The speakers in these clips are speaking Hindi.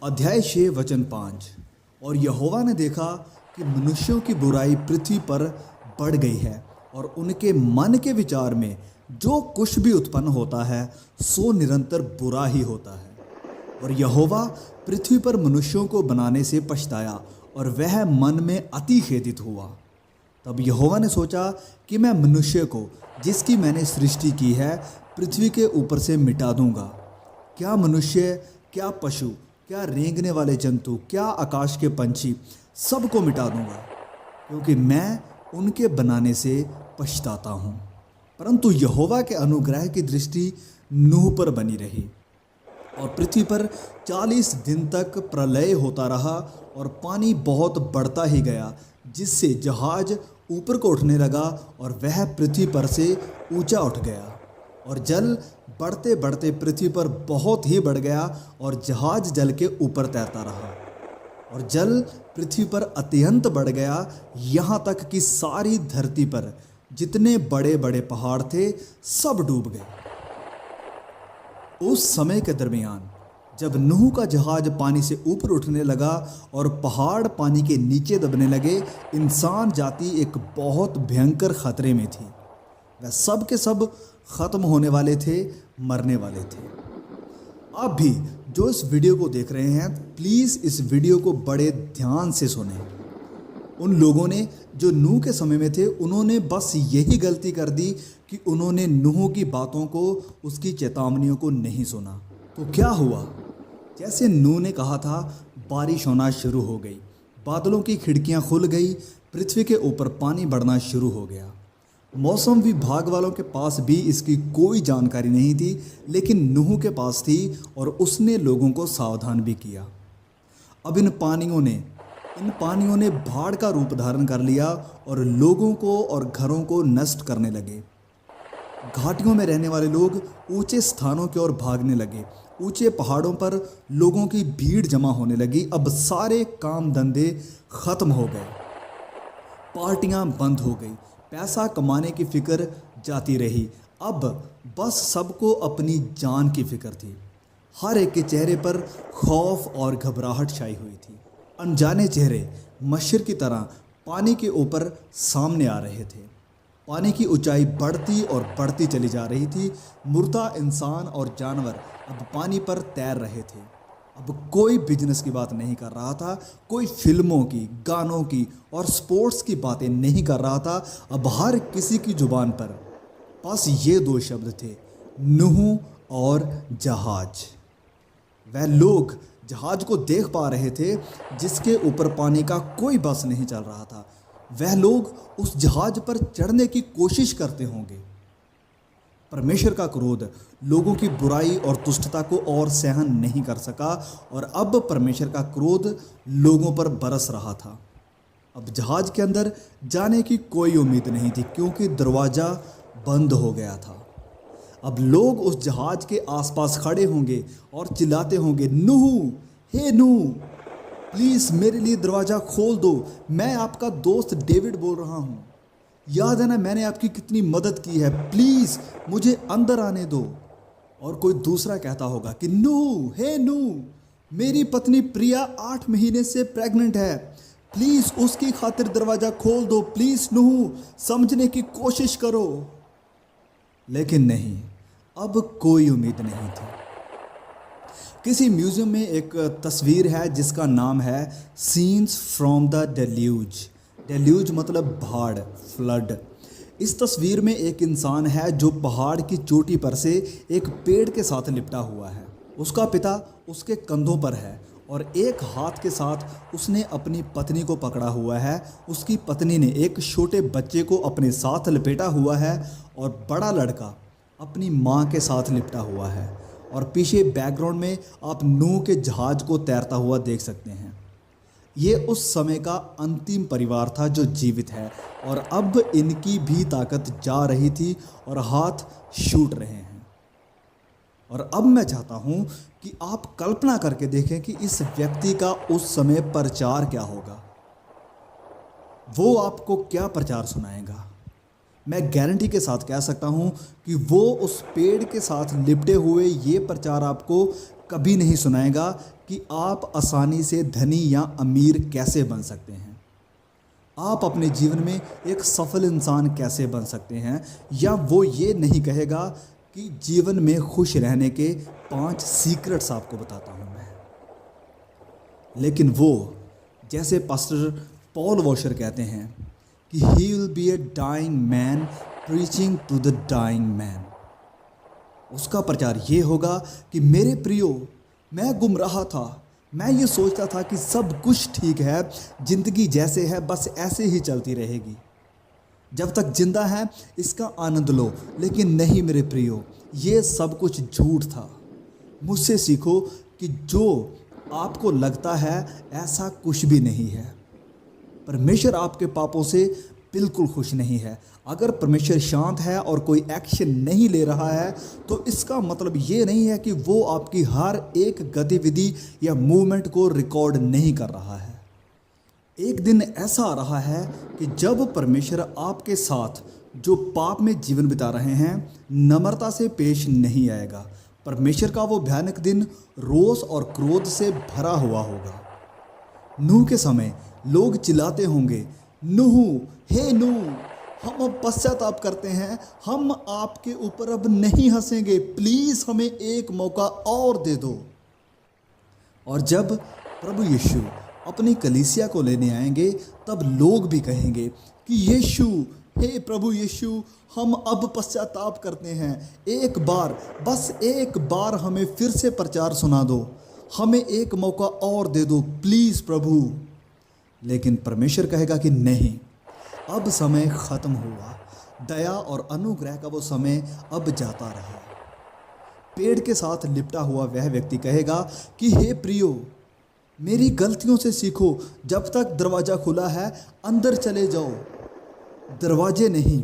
अध्याय 6 वचन 5। और यहोवा ने देखा कि मनुष्यों की बुराई पृथ्वी पर बढ़ गई है और उनके मन के विचार में जो कुछ भी उत्पन्न होता है सो निरंतर बुरा ही होता है। और यहोवा पृथ्वी पर मनुष्यों को बनाने से पछताया और वह मन में अति खेदित हुआ। तब यहोवा ने सोचा कि मैं मनुष्य को जिसकी मैंने सृष्टि की है पृथ्वी के ऊपर से मिटा दूंगा। क्या मनुष्य, क्या पशु, क्या रेंगने वाले जंतु, क्या आकाश के पंछी, सबको मिटा दूंगा, क्योंकि मैं उनके बनाने से पछताता हूँ। परंतु यहोवा के अनुग्रह की दृष्टि नूह पर बनी रही और पृथ्वी पर 40 दिन तक प्रलय होता रहा और पानी बहुत बढ़ता ही गया, जिससे जहाज ऊपर को उठने लगा और वह पृथ्वी पर से ऊंचा उठ गया। और जल बढ़ते बढ़ते पृथ्वी पर बहुत ही बढ़ गया और जहाज जल के ऊपर तैरता रहा। और जल पृथ्वी पर अत्यंत बढ़ गया, यहाँ तक कि सारी धरती पर जितने बड़े बड़े पहाड़ थे सब डूब गए। उस समय के दरमियान जब नूह का जहाज पानी से ऊपर उठने लगा और पहाड़ पानी के नीचे दबने लगे, इंसान जाति एक बहुत भयंकर खतरे में थी। वह सब के सब ख़त्म होने वाले थे, मरने वाले थे। आप भी जो इस वीडियो को देख रहे हैं, प्लीज़ इस वीडियो को बड़े ध्यान से सुनें। उन लोगों ने जो नूह के समय में थे, उन्होंने बस यही गलती कर दी कि उन्होंने नूह की बातों को, उसकी चेतावनियों को नहीं सुना। तो क्या हुआ? जैसे नूह ने कहा था, बारिश होना शुरू हो गई, बादलों की खिड़कियां खुल गई, पृथ्वी के ऊपर पानी बढ़ना शुरू हो गया। मौसम विभाग वालों के पास भी इसकी कोई जानकारी नहीं थी, लेकिन नूह के पास थी और उसने लोगों को सावधान भी किया। अब इन पानियों ने बाढ़ का रूप धारण कर लिया और लोगों को और घरों को नष्ट करने लगे। घाटियों में रहने वाले लोग ऊंचे स्थानों की ओर भागने लगे। ऊंचे पहाड़ों पर लोगों की भीड़ जमा होने लगी। अब सारे काम धंधे खत्म हो गए, पार्टियां बंद हो गई, पैसा कमाने की फिक्र जाती रही। अब बस सबको अपनी जान की फिक्र थी। हर एक के चेहरे पर खौफ और घबराहट छाई हुई थी। अनजाने चेहरे मच्छर की तरह पानी के ऊपर सामने आ रहे थे। पानी की ऊंचाई बढ़ती और बढ़ती चली जा रही थी। मुर्दा इंसान और जानवर अब पानी पर तैर रहे थे। अब कोई बिजनेस की बात नहीं कर रहा था, कोई फिल्मों की, गानों की और स्पोर्ट्स की बातें नहीं कर रहा था। अब हर किसी की जुबान पर बस ये दो शब्द थे, नूह और जहाज। वह लोग जहाज को देख पा रहे थे जिसके ऊपर पानी का कोई बस नहीं चल रहा था। वह लोग उस जहाज पर चढ़ने की कोशिश करते होंगे। परमेश्वर का क्रोध लोगों की बुराई और दुष्टता को और सहन नहीं कर सका और अब परमेश्वर का क्रोध लोगों पर बरस रहा था। अब जहाज के अंदर जाने की कोई उम्मीद नहीं थी, क्योंकि दरवाज़ा बंद हो गया था। अब लोग उस जहाज के आसपास खड़े होंगे और चिल्लाते होंगे, नूह, हे नूह, प्लीज़ मेरे लिए दरवाज़ा खोल दो, मैं आपका दोस्त डेविड बोल रहा हूँ। याद है ना, मैंने आपकी कितनी मदद की है, प्लीज़ मुझे अंदर आने दो। और कोई दूसरा कहता होगा कि नूह, हे नूह, मेरी पत्नी प्रिया 8 महीने से प्रेग्नेंट है, प्लीज़ उसकी खातिर दरवाज़ा खोल दो, प्लीज़ नूह, समझने की कोशिश करो। लेकिन नहीं, अब कोई उम्मीद नहीं थी। किसी म्यूज़ियम में एक तस्वीर है जिसका नाम है scenes from the deluge. Deluge मतलब बाढ़, फ्लड। इस तस्वीर में एक इंसान है जो पहाड़ की चोटी पर से एक पेड़ के साथ लिपटा हुआ है। उसका पिता उसके कंधों पर है और एक हाथ के साथ उसने अपनी पत्नी को पकड़ा हुआ है। उसकी पत्नी ने एक छोटे बच्चे को अपने साथ लपेटा हुआ है और बड़ा लड़का अपनी माँ के साथ लिपटा हुआ है। और पीछे बैकग्राउंड में आप नूह के जहाज को तैरता हुआ देख सकते हैं। ये उस समय का अंतिम परिवार था जो जीवित है और अब इनकी भी ताकत जा रही थी और हाथ छूट रहे हैं। और अब मैं चाहता हूँ कि आप कल्पना करके देखें कि इस व्यक्ति का उस समय प्रचार क्या होगा। वो आपको क्या प्रचार सुनाएगा। मैं गारंटी के साथ कह सकता हूँ कि वो उस पेड़ के साथ लिपटे हुए ये प्रचार आपको कभी नहीं सुनाएगा कि आप आसानी से धनी या अमीर कैसे बन सकते हैं। आप अपने जीवन में एक सफल इंसान कैसे बन सकते हैं, या वो ये नहीं कहेगा कि जीवन में खुश रहने के 5 सीक्रेट्स आपको बताता हूँ मैं। लेकिन वो, जैसे पास्टर पॉल वॉशर कहते हैं कि he will be a dying man preaching to the dying man. उसका प्रचार ये होगा कि मेरे प्रियो, मैं गुमराह था, मैं ये सोचता था कि सब कुछ ठीक है, ज़िंदगी जैसे है बस ऐसे ही चलती रहेगी, जब तक जिंदा है इसका आनंद लो। लेकिन नहीं मेरे प्रियो, ये सब कुछ झूठ था। मुझसे सीखो कि जो आपको लगता है ऐसा कुछ भी नहीं है। परमेश्वर आपके पापों से बिल्कुल खुश नहीं है। अगर परमेश्वर शांत है और कोई एक्शन नहीं ले रहा है तो इसका मतलब ये नहीं है कि वो आपकी हर एक गतिविधि या मूवमेंट को रिकॉर्ड नहीं कर रहा है। एक दिन ऐसा आ रहा है कि जब परमेश्वर आपके साथ जो पाप में जीवन बिता रहे हैं नम्रता से पेश नहीं आएगा। परमेश्वर का वो भयानक दिन रोष और क्रोध से भरा हुआ होगा। नूह के समय लोग चिल्लाते होंगे, नूह, हे नूह, हम अब पश्चाताप करते हैं, हम आपके ऊपर अब नहीं हंसेंगे, प्लीज़ हमें एक मौका और दे दो। और जब प्रभु यीशु अपनी कलीसिया को लेने आएंगे तब लोग भी कहेंगे कि यीशु, हे प्रभु यीशु, हम अब पश्चाताप करते हैं, एक बार, बस एक बार हमें फिर से प्रचार सुना दो, हमें एक मौका और दे दो प्लीज़ प्रभु। लेकिन परमेश्वर कहेगा कि नहीं, अब समय ख़त्म हुआ, दया और अनुग्रह का वो समय अब जाता रहा। पेड़ के साथ लिपटा हुआ वह व्यक्ति कहेगा कि हे प्रियो, मेरी गलतियों से सीखो, जब तक दरवाज़ा खुला है अंदर चले जाओ। दरवाजे नहीं,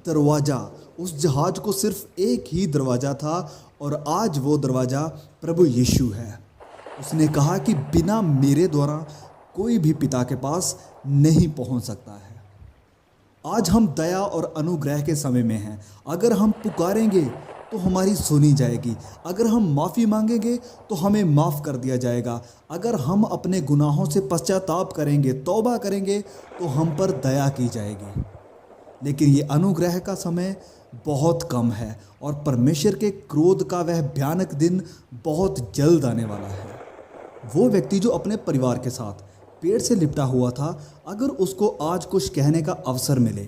दरवाज़ा। उस जहाज को सिर्फ एक ही दरवाज़ा था और आज वो दरवाज़ा प्रभु यीशु है। उसने कहा कि बिना मेरे द्वारा कोई भी पिता के पास नहीं पहुंच सकता है। आज हम दया और अनुग्रह के समय में हैं। अगर हम पुकारेंगे तो हमारी सुनी जाएगी, अगर हम माफ़ी मांगेंगे तो हमें माफ़ कर दिया जाएगा, अगर हम अपने गुनाहों से पश्चाताप करेंगे, तौबा करेंगे तो हम पर दया की जाएगी। लेकिन ये अनुग्रह का समय बहुत कम है और परमेश्वर के क्रोध का वह भयानक दिन बहुत जल्द आने वाला है। वो व्यक्ति जो अपने परिवार के साथ पेड़ से लिपटा हुआ था, अगर उसको आज कुछ कहने का अवसर मिले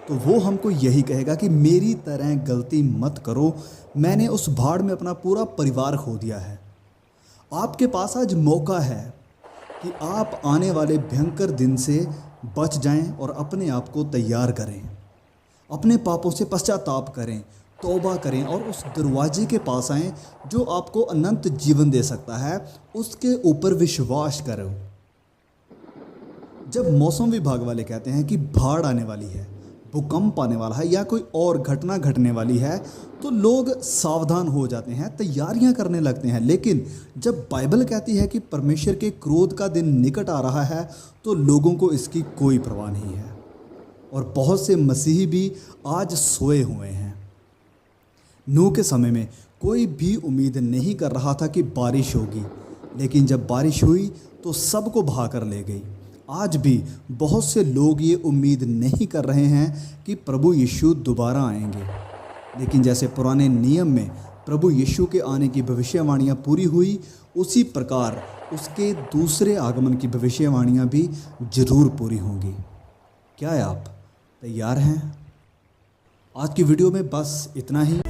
तो वो हमको यही कहेगा कि मेरी तरह गलती मत करो, मैंने उस भाड़ में अपना पूरा परिवार खो दिया है। आपके पास आज मौका है कि आप आने वाले भयंकर दिन से बच जाएं और अपने आप को तैयार करें, अपने पापों से पश्चाताप करें, तौबा करें और उस दरवाजे के पास आएं जो आपको अनंत जीवन दे सकता है, उसके ऊपर विश्वास करो। जब मौसम विभाग वाले कहते हैं कि बाढ़ आने वाली है, भूकंप आने वाला है या कोई और घटना घटने वाली है तो लोग सावधान हो जाते हैं, तैयारियां करने लगते हैं। लेकिन जब बाइबल कहती है कि परमेश्वर के क्रोध का दिन निकट आ रहा है तो लोगों को इसकी कोई परवाह नहीं है। और बहुत से मसीही भी आज सोए हुए हैं। नूह के समय में कोई भी उम्मीद नहीं कर रहा था कि बारिश होगी, लेकिन जब बारिश हुई तो सबको बहा कर ले गई। आज भी बहुत से लोग ये उम्मीद नहीं कर रहे हैं कि प्रभु यीशु दोबारा आएंगे, लेकिन जैसे पुराने नियम में प्रभु यीशु के आने की भविष्यवाणियाँ पूरी हुई, उसी प्रकार उसके दूसरे आगमन की भविष्यवाणियाँ भी जरूर पूरी होंगी। क्या आप तैयार हैं? आज की वीडियो में बस इतना ही।